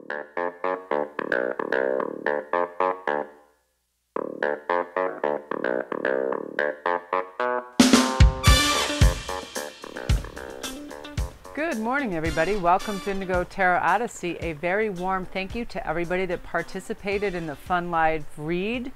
Good morning, everybody. Welcome to Indigo Tarot Odyssey. A very warm thank you to everybody that participated in the fun live read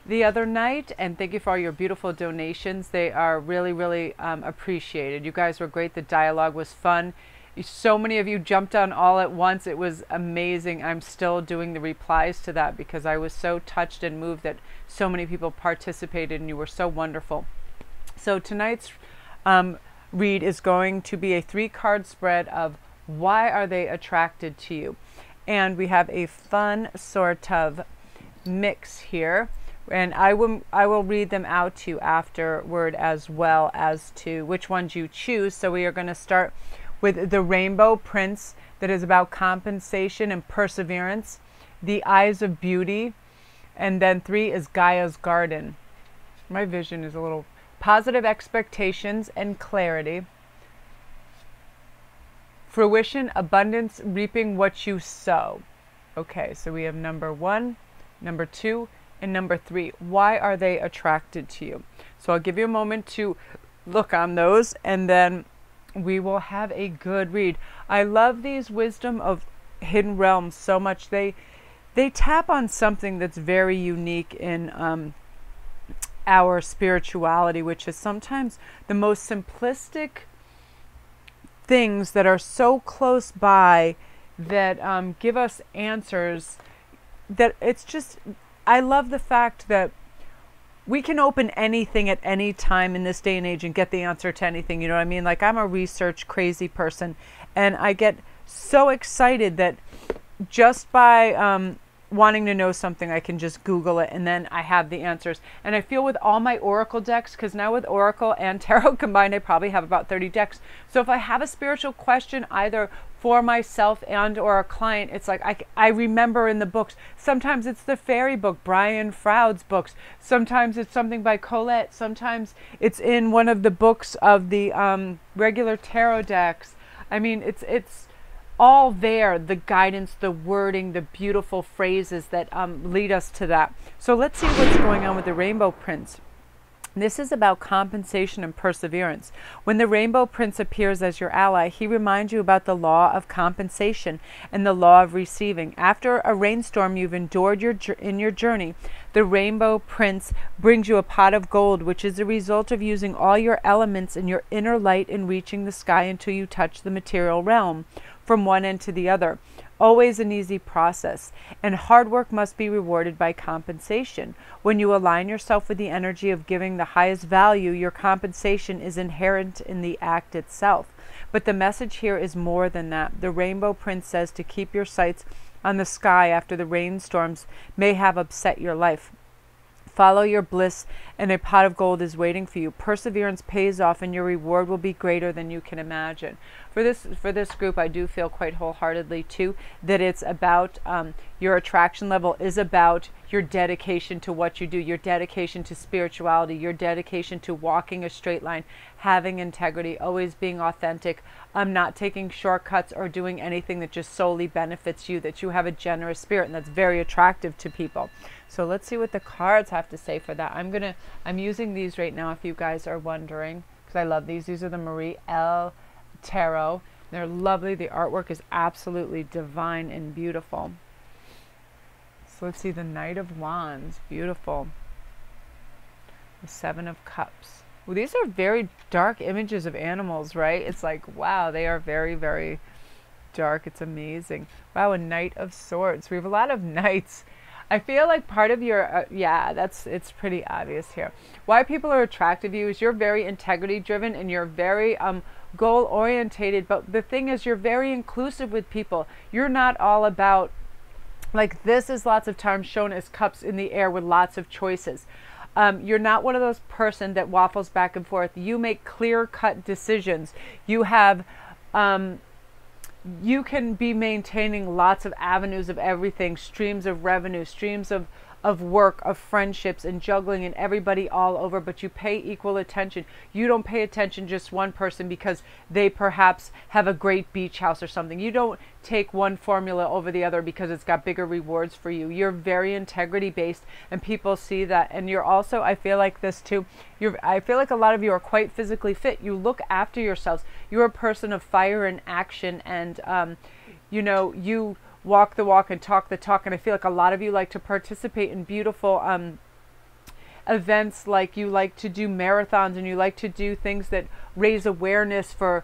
the other night, and thank you for all your beautiful donations. They are really appreciated. You guys were great. The dialogue was fun. So many of you jumped on all at once. It was amazing. I'm still doing the replies to that because I was so touched and moved that so many people participated, and you were so wonderful. So tonight's read is going to be a 3-card spread of why are they attracted to you, and we have a fun sort of mix here, and I will read them out to you afterward as well as to which ones you choose. So we are going to start with the Rainbow Prince, that is about compensation and perseverance, the Eyes of Beauty, and then 3 is Gaia's Garden. My vision is a little positive expectations and clarity, fruition, abundance, reaping what you sow. Okay, so we have number 1, number 2, and number 3. Why are they attracted to you? So I'll give you a moment to look on those, and then we will have a good read. I love these wisdom of hidden realms so much. They tap on something that's very unique in our spirituality, which is sometimes the most simplistic things that are so close by that give us answers. That it's just, I love the fact that we can open anything at any time in this day and age and get the answer to anything. You know what I mean? Like, I'm a research crazy person, and I get so excited that just by wanting to know something, I can just Google it and then I have the answers. And I feel with all my Oracle decks, because now with Oracle and Tarot combined, I probably have about 30 decks. So if I have a spiritual question, either for myself and or a client, it's like I remember in the books. Sometimes it's the fairy book, Brian Froud's books. Sometimes it's something by Colette. Sometimes it's in one of the books of the regular tarot decks. I mean, it's all there, the guidance, the wording, the beautiful phrases that lead us to that. So let's see what's going on with the Rainbow Prince. This is about compensation and perseverance. When the Rainbow Prince appears as your ally, he reminds you about the law of compensation and the law of receiving. After a rainstorm you've endured in your journey, the Rainbow Prince brings you a pot of gold, which is the result of using all your elements and your inner light in reaching the sky until you touch the material realm, from one end to the other. Always an easy process, and hard work must be rewarded by compensation. When you align yourself with the energy of giving the highest value, your compensation is inherent in the act itself. But the message here is more than that. The Rainbow Prince says to keep your sights on the sky after the rainstorms may have upset your life. Follow your bliss, and a pot of gold is waiting for you. Perseverance pays off, and your reward will be greater than you can imagine. For this group, I do feel quite wholeheartedly too that it's about your attraction level is about your dedication to what you do, your dedication to spirituality, your dedication to walking a straight line, having integrity, always being authentic, not taking shortcuts or doing anything that just solely benefits you, that you have a generous spirit, and that's very attractive to people. So let's see what the cards have to say for that. I'm using these right now if you guys are wondering, because I love these. These are the Marie L. Tarot. They're lovely. The artwork is absolutely divine and beautiful. So let's see the Knight of Wands. Beautiful. The Seven of Cups. Well, these are very dark images of animals, right? It's like, wow, they are very dark. It's amazing. Wow, a Knight of Swords. We have a lot of knights. I feel like part of your, it's pretty obvious here. Why people are attracted to you is you're very integrity driven and you're very goal orientated. But the thing is, you're very inclusive with people. You're not all about, like, this is lots of times shown as cups in the air with lots of choices. You're not one of those person that waffles back and forth. You make clear-cut decisions. You have, you can be maintaining lots of avenues of everything, streams of revenue, streams of of work, of friendships, and juggling, and everybody all over, but you pay equal attention. You don't pay attention just one person because they perhaps have a great beach house or something. You don't take one formula over the other because it's got bigger rewards for you. You're very integrity based, and people see that. And you're also, I feel like this too, I feel like a lot of you are quite physically fit. You look after yourselves. You're a person of fire and action, and you know, you walk the walk and talk the talk. And I feel like a lot of you like to participate in beautiful events, like you like to do marathons, and you like to do things that raise awareness for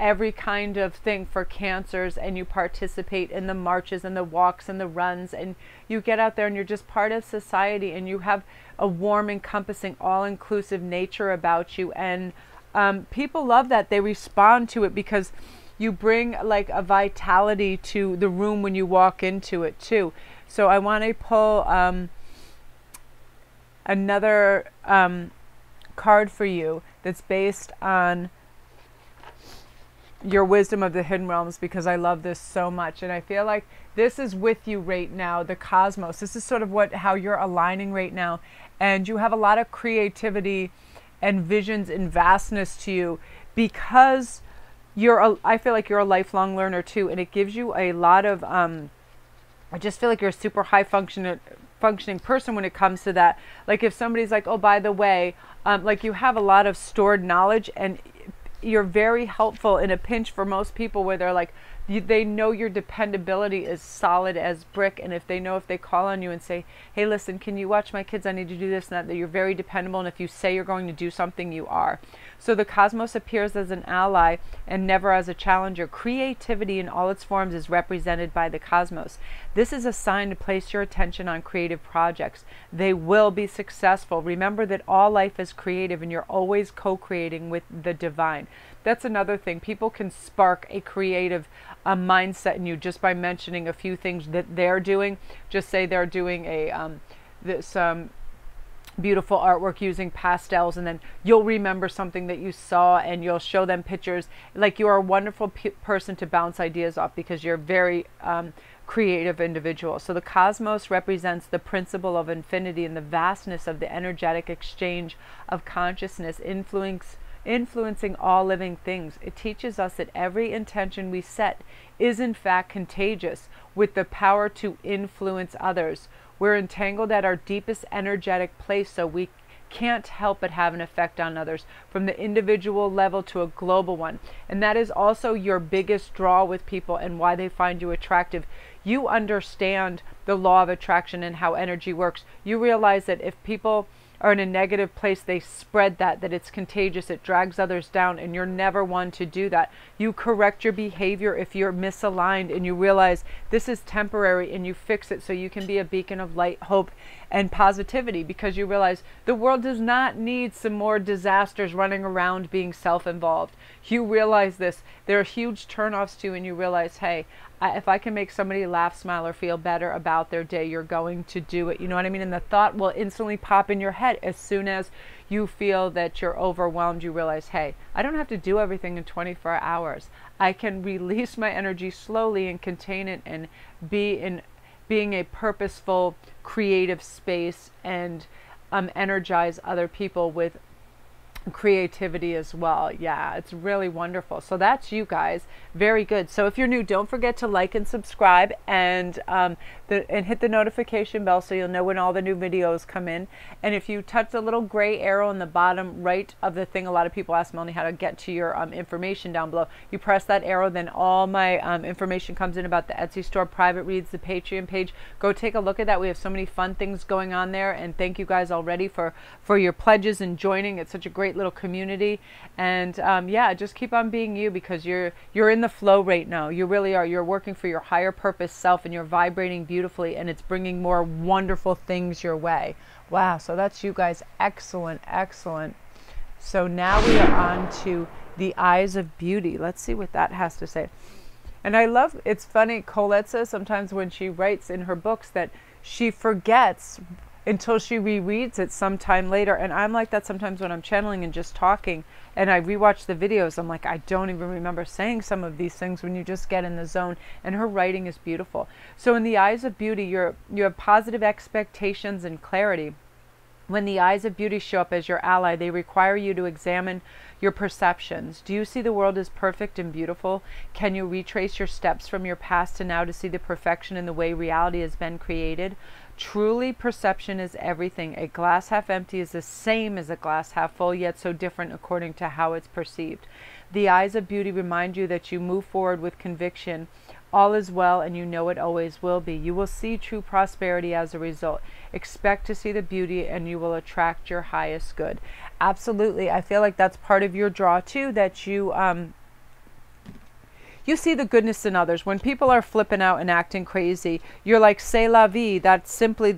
every kind of thing, for cancers, and you participate in the marches and the walks and the runs, and you get out there and you're just part of society, and you have a warm, encompassing, all-inclusive nature about you. And people love that. They respond to it because you bring like a vitality to the room when you walk into it too. So I want to pull another card for you that's based on your wisdom of the hidden realms, because I love this so much. And I feel like this is with you right now, the cosmos. This is sort of how you're aligning right now. And you have a lot of creativity and visions and vastness to you, because I feel like you're a lifelong learner too. And it gives you a lot of, I just feel like you're a super high functioning person when it comes to that. Like if somebody's like, oh, by the way, like you have a lot of stored knowledge, and you're very helpful in a pinch for most people, where they're like, they know your dependability is solid as brick. And if they call on you and say, hey, listen, can you watch my kids? I need to do this and that you're very dependable. And if you say you're going to do something, you are. So the cosmos appears as an ally and never as a challenger. Creativity in all its forms is represented by the cosmos. This is a sign to place your attention on creative projects. They will be successful. Remember that all life is creative, and you're always co-creating with the divine. That's another thing. People can spark a creative mindset in you just by mentioning a few things that they're doing. Just say they're doing this beautiful artwork using pastels, and then you'll remember something that you saw, and you'll show them pictures. Like, you are a wonderful person to bounce ideas off, because you're a very creative individual. So the cosmos represents the principle of infinity and the vastness of the energetic exchange of consciousness influencing all living things. It teaches us that every intention we set is in fact contagious, with the power to influence others. We're entangled at our deepest energetic place, so we can't help but have an effect on others, from the individual level to a global one. And that is also your biggest draw with people, and why they find you attractive. You understand the law of attraction and how energy works. You realize that if people are in a negative place, they spread that it's contagious, it drags others down, and you're never one to do that. You correct your behavior if you're misaligned, and you realize this is temporary, and you fix it so you can be a beacon of light, hope, and positivity, because you realize the world does not need some more disasters running around being self-involved. You realize this. There are huge turnoffs to you, and you realize, hey, if I can make somebody laugh, smile, or feel better about their day, you're going to do it. You know what I mean? And the thought will instantly pop in your head as soon as you feel that you're overwhelmed. You realize, hey, I don't have to do everything in 24 hours. I can release my energy slowly and contain it, and being a purposeful, creative space, and energize other people with creativity as well. Yeah, it's really wonderful. So that's you guys. Very good. So if you're new, don't forget to like and subscribe, and hit the notification bell so you'll know when all the new videos come in. And if you touch the little gray arrow in the bottom right of the thing, a lot of people ask Melanie how to get to your information down below. You press that arrow, then all my information comes in about the Etsy store, private reads, the Patreon page. Go take a look at that. We have so many fun things going on there, and thank you guys already for your pledges and joining. It's such a great little community. And yeah, just keep on being you, because you're in the flow right now. You really are. You're working for your higher purpose self, and you're vibrating beautifully, and it's bringing more wonderful things your way. Wow, so that's you guys. Excellent, excellent. So now we are on to the eyes of beauty. Let's see what that has to say. And I love, it's funny, Colette says sometimes when she writes in her books that she forgets until she rereads it sometime later. And I'm like that sometimes when I'm channeling and just talking and I rewatch the videos. I'm like, I don't even remember saying some of these things when you just get in the zone. And her writing is beautiful. So in the eyes of beauty, you have positive expectations and clarity. When the eyes of beauty show up as your ally, they require you to examine your perceptions. Do you see the world as perfect and beautiful? Can you retrace your steps from your past to now to see the perfection in the way reality has been created? Truly, perception is everything. A glass half empty is the same as a glass half full, yet so different according to how it's perceived. The eyes of beauty remind you that you move forward with conviction. All is well, and you know it always will be. You will see true prosperity as a result. Expect to see the beauty, and you will attract your highest good. Absolutely. I feel like that's part of your draw, too, that you see the goodness in others. When people are flipping out and acting crazy, you're like, c'est la vie. That's simply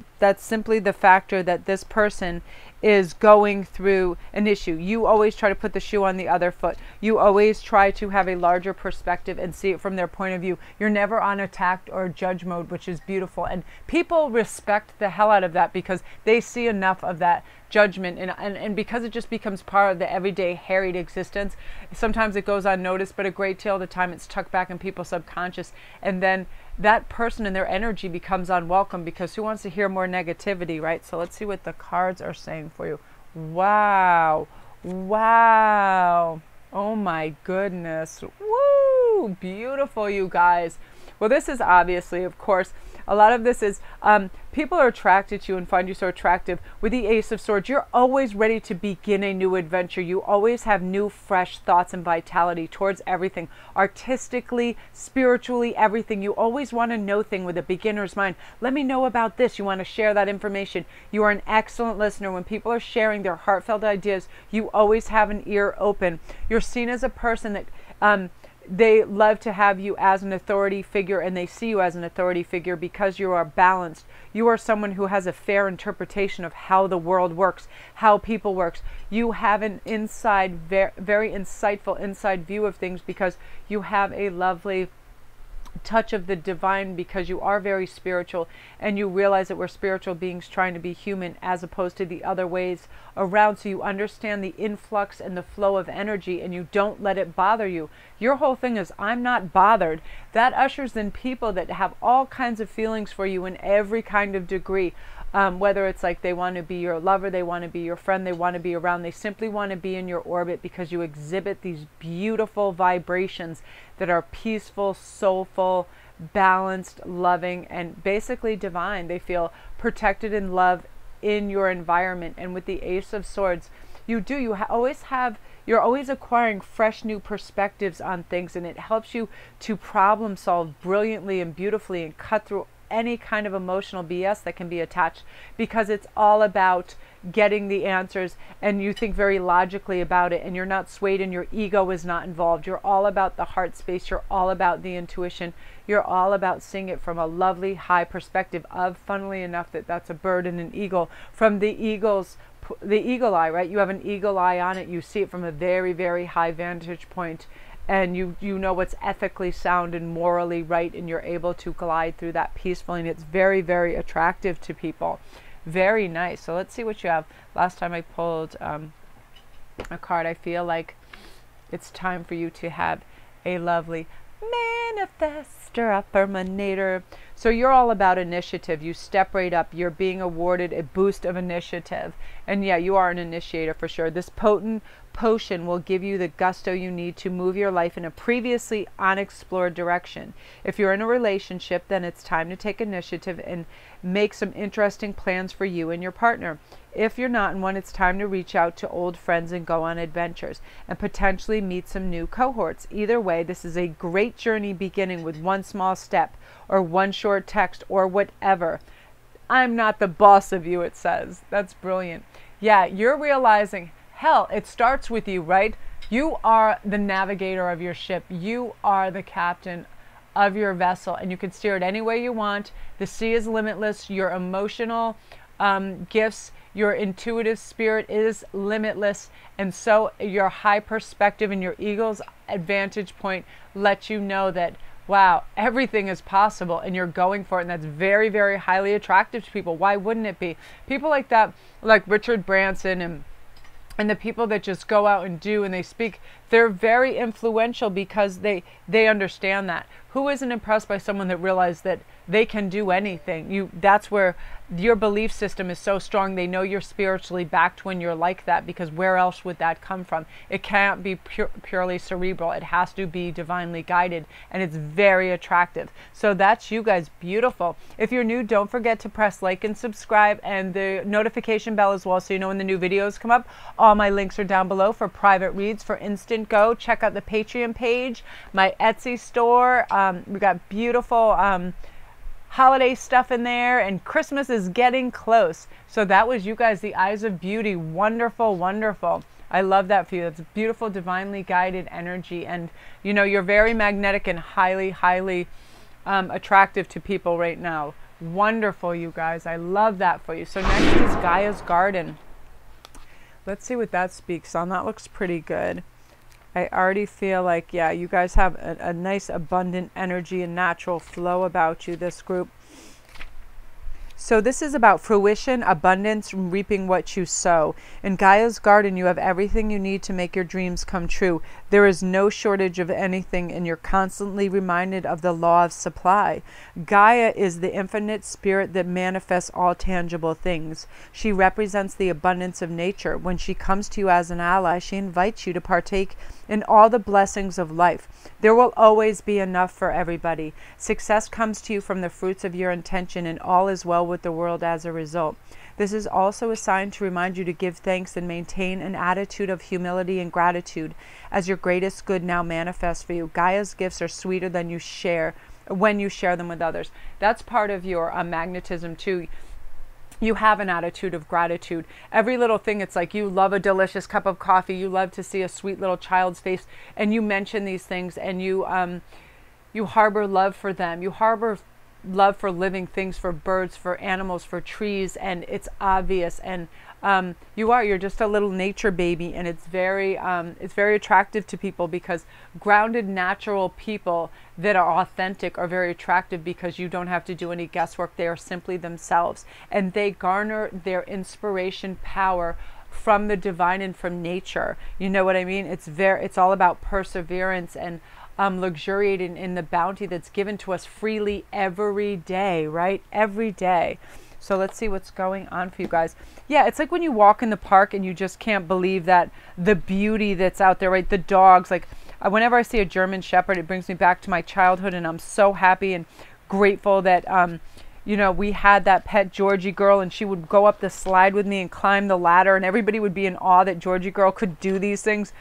the factor that this person is going through an issue. You always try to put the shoe on the other foot. You always try to have a larger perspective and see it from their point of view. You're never on attack or judge mode, which is beautiful. And people respect the hell out of that because they see enough of that judgment, and because it just becomes part of the everyday harried existence. Sometimes it goes unnoticed, but a great deal of the time it's tucked back in people's subconscious, and then that person and their energy becomes unwelcome because who wants to hear more negativity, right? So let's see what the cards are saying for you. Wow. Wow. Oh my goodness. Woo! Beautiful, you guys. Well, this is obviously, of course, a lot of this is people are attracted to you and find you so attractive. With the Ace of Swords, you're always ready to begin a new adventure. You always have new, fresh thoughts and vitality towards everything. Artistically, spiritually, everything. You always want to know things with a beginner's mind. Let me know about this. You want to share that information. You are an excellent listener. When people are sharing their heartfelt ideas, you always have an ear open. You're seen as a person that they love to have you as an authority figure, and they see you as an authority figure because you are balanced. You are someone who has a fair interpretation of how the world works, how people works. You have an inside, very insightful inside view of things because you have a lovely touch of the divine, because you are very spiritual and you realize that we're spiritual beings trying to be human as opposed to the other ways around. So you understand the influx and the flow of energy and you don't let it bother you. Your whole thing is, I'm not bothered. That ushers in people that have all kinds of feelings for you in every kind of degree. Whether it's like they want to be your lover, they want to be your friend, they want to be around, they simply want to be in your orbit because you exhibit these beautiful vibrations that are peaceful, soulful, balanced, loving, and basically divine. They feel protected and loved in your environment. And with the Ace of Swords, you're always acquiring fresh new perspectives on things, and it helps you to problem solve brilliantly and beautifully and cut through any kind of emotional BS that can be attached, because it's all about getting the answers, and you think very logically about it, and you're not swayed and your ego is not involved. You're all about the heart space. You're all about the intuition. You're all about seeing it from a lovely high perspective of, funnily enough, that's a bird and an eagle, from the eagle eye, right? You have an eagle eye on it. You see it from a very, very high vantage point, and you know what's ethically sound and morally right, and you're able to glide through that peacefully, and it's very, very attractive to people. Very nice. So let's see what you have. Last time I pulled a card, I feel like it's time for you to have a lovely manifestor, affirmator. So you're all about initiative. You step right up. You're being awarded a boost of initiative. And yeah, you are an initiator for sure. This potent potion will give you the gusto you need to move your life in a previously unexplored direction. If you're in a relationship, then it's time to take initiative and make some interesting plans for you and your partner. If you're not in one, it's time to reach out to old friends and go on adventures and potentially meet some new cohorts. Either way, this is a great journey beginning with one small step or one short text or whatever. I'm not the boss of you, it says. That's brilliant. Yeah, you're realizing, hell, it starts with you, right? You are the navigator of your ship. You are the captain of your vessel, and you can steer it any way you want. The sea is limitless. Your emotional gifts, your intuitive spirit is limitless, and so your high perspective and your ego's advantage point lets you know that wow, everything is possible and you're going for it. And that's very, very highly attractive to people. Why wouldn't it be? People like that, like Richard Branson and the people that just go out and do and they speak, they're very influential because they understand that. Who isn't impressed by someone that realized that they can do anything? That's where your belief system is so strong. They know you're spiritually backed when you're like that, because where else would that come from? It can't be purely cerebral. It has to be divinely guided, and it's very attractive. So that's you guys. Beautiful. If you're new, don't forget to press like and subscribe and the notification bell as well, so you know when the new videos come up. All my links are down below for private reads for Instantgo. Check out the Patreon page, my Etsy store. We got beautiful holiday stuff in there, and Christmas is getting close. So that was you guys, the Eyes of Beauty. Wonderful, wonderful. I love that for you. That's beautiful, divinely guided energy. And you know, you're very magnetic and highly, highly attractive to people right now. Wonderful, you guys. I love that for you. So next is Gaia's Garden. Let's see what that speaks on. That looks pretty good. I already feel like, yeah, you guys have a nice abundant energy and natural flow about you, this group. So this is about fruition, abundance, reaping what you sow. In Gaia's garden, you have everything you need to make your dreams come true. There is no shortage of anything, and you're constantly reminded of the law of supply. Gaia is the infinite spirit that manifests all tangible things. She represents the abundance of nature. When she comes to you as an ally, she invites you to partake in all the blessings of life. There will always be enough for everybody. Success comes to you from the fruits of your intention, and all is well with the world as a result. This is also a sign to remind you to give thanks and maintain an attitude of humility and gratitude as your greatest good now manifests for you. Gaia's gifts are sweeter than you share when you share them with others. That's part of your magnetism too. You have an attitude of gratitude. Every little thing, it's like you love a delicious cup of coffee. You love to see a sweet little child's face, and you mention these things, and you harbor love for them. You harbor love for living things, for birds, for animals, for trees, and it's obvious. And you're just a little nature baby, and it's very attractive to people, because grounded, natural people that are authentic are very attractive, because you don't have to do any guesswork. They are simply themselves, and they garner their inspiration power from the divine and from nature. You know what I mean? It's all about perseverance and luxuriating in the bounty that's given to us freely every day, right? Every day. So let's see what's going on for you guys. Yeah, it's like when you walk in the park and you just can't believe that the beauty that's out there, right? The dogs, like whenever I see a German Shepherd, it brings me back to my childhood, and I'm so happy and grateful that you know, we had that pet Georgie girl, and she would go up the slide with me and climb the ladder, and everybody would be in awe that Georgie girl could do these things.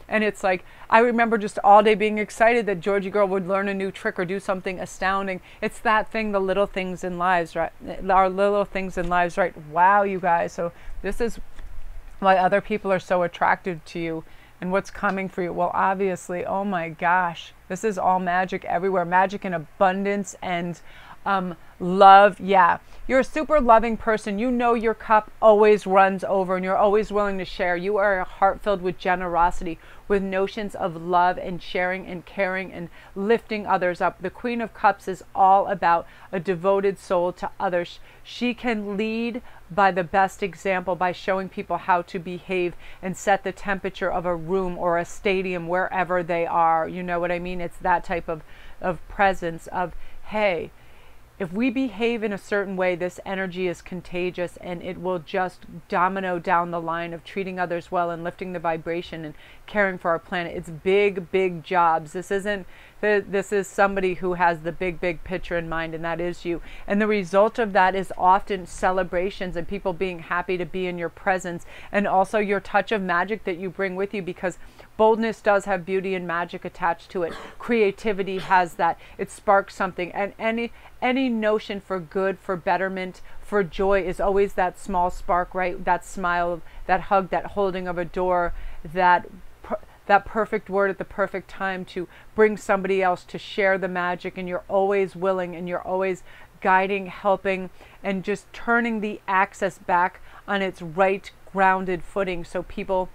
And it's like, I remember just all day being excited that Georgie girl would learn a new trick or do something astounding. It's that thing, the little things in lives, right? Our little things in lives, right? Wow, you guys. So this is why other people are so attracted to you and what's coming for you. Well, obviously, oh my gosh, this is all magic everywhere. Magic and abundance and love. Yeah, you're a super loving person. You know your cup always runs over, and you're always willing to share. You are a heart filled with generosity, with notions of love and sharing and caring and lifting others up. The Queen of Cups is all about a devoted soul to others. She can lead by the best example, by showing people how to behave and set the temperature of a room or a stadium wherever they are. You know what I mean? It's that type of presence of, hey, if we behave in a certain way, this energy is contagious, and it will just domino down the line of treating others well and lifting the vibration and caring for our planet. It's big, big jobs. This is somebody who has the big, big picture in mind, and that is you. And the result of that is often celebrations and people being happy to be in your presence, and also your touch of magic that you bring with you, because boldness does have beauty and magic attached to it. Creativity has that. It sparks something. And any notion for good, for betterment, for joy is always that small spark, right? That smile, that hug, that holding of a door, that perfect word at the perfect time to bring somebody else to share the magic. And you're always willing, and you're always guiding, helping, and just turning the access back on its right grounded footing, so people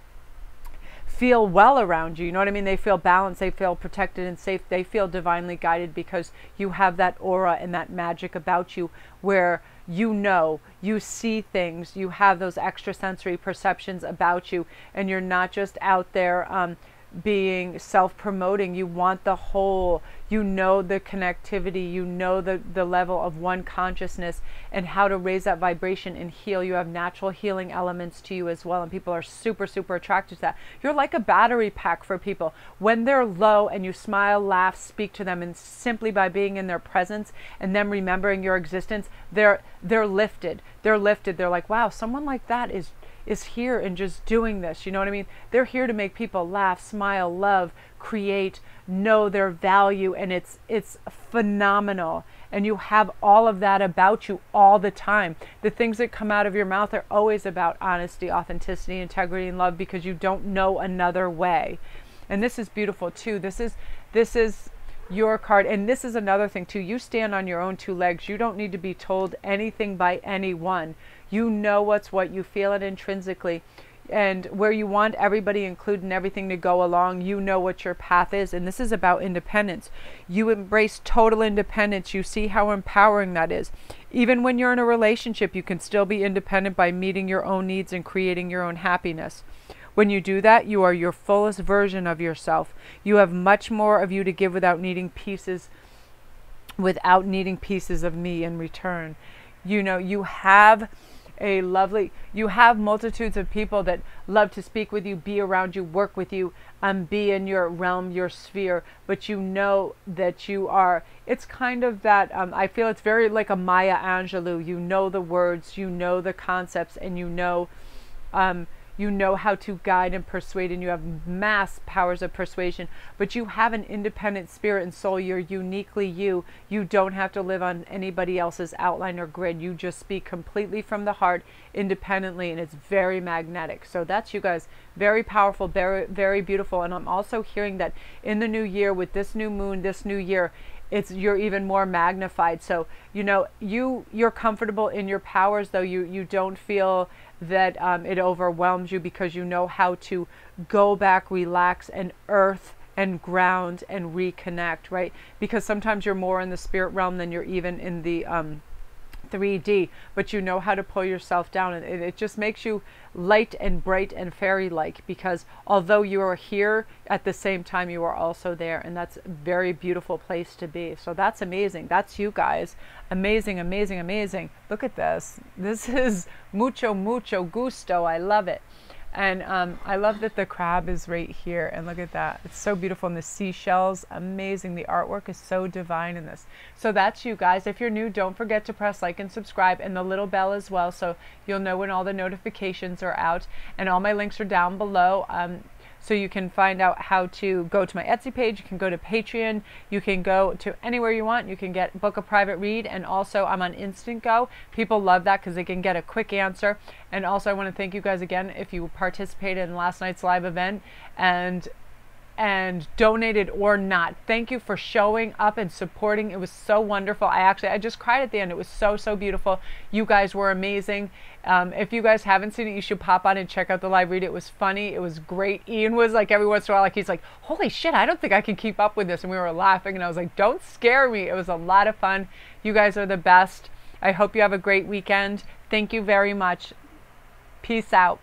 feel well around you. You know what I mean? They feel balanced, they feel protected and safe, they feel divinely guided because you have that aura and that magic about you where you know, you see things, you have those extrasensory perceptions about you, and you're not just out there being self-promoting. You want the whole, you know, the connectivity, you know, the level of one consciousness and how to raise that vibration and heal. You have natural healing elements to you as well, and people are super, super attracted to that. You're like a battery pack for people. When they're low and you smile, laugh, speak to them, and simply by being in their presence and them remembering your existence, they're lifted. They're lifted. They're like, wow, someone like that is here and just doing this. You know what I mean? They're here to make people laugh, smile, love, create, know their value, and it's phenomenal. And you have all of that about you all the time. The things that come out of your mouth are always about honesty, authenticity, integrity, and love, because you don't know another way. And this is beautiful too. This is your card. And this is another thing too. You stand on your own two legs. You don't need to be told anything by anyone. You know what's what. You feel it intrinsically. And where you want everybody included and everything to go along, you know what your path is. And this is about independence. You embrace total independence. You see how empowering that is. Even when you're in a relationship, you can still be independent by meeting your own needs and creating your own happiness. When you do that, you are your fullest version of yourself. You have much more of you to give without needing pieces of me in return. You know, you have multitudes of people that love to speak with you, be around you, work with you, be in your realm, your sphere, but you know that you are, it's kind of that, I feel it's very like a Maya Angelou. You know the words, you know the concepts, and you know how to guide and persuade, and you have mass powers of persuasion, but you have an independent spirit and soul. You're uniquely you. You don't have to live on anybody else's outline or grid. You just speak completely from the heart, independently, and it's very magnetic. So that's you guys. Very powerful, very, very beautiful. And I'm also hearing that in the new year, with this new moon, this new year, you're even more magnified. So you know, you're comfortable in your powers, though you don't feel that it overwhelms you, because you know how to go back, relax, and earth and ground and reconnect, right? Because sometimes you're more in the spirit realm than you're even in the 3D, but you know how to pull yourself down, and it just makes you light and bright and fairy-like, because although you are here, at the same time you are also there, and that's a very beautiful place to be. So that's amazing. That's you guys. Amazing, amazing, amazing. Look at this. This is mucho, mucho gusto. I love it. And I love that the crab is right here, and look at that. It's so beautiful, and the seashells, amazing. The artwork is so divine in this. So that's you guys. If you're new, don't forget to press like and subscribe, and the little bell as well, so you'll know when all the notifications are out. And all my links are down below. So you can find out how to go to my Etsy page. You can go to Patreon. You can go to anywhere you want. You can book a private read. And also I'm on Instantgo. People love that because they can get a quick answer. And also I want to thank you guys again if you participated in last night's live event and donated or not. Thank you for showing up and supporting. It was so wonderful. I just cried at the end. It was so, so beautiful. You guys were amazing. If you guys haven't seen it, you should pop on and check out the live read. It was funny. It was great. Ian was like, every once in a while, like, he's like, holy shit, I don't think I can keep up with this. And we were laughing, and I was like, don't scare me. It was a lot of fun. You guys are the best. I hope you have a great weekend. Thank you very much. Peace out.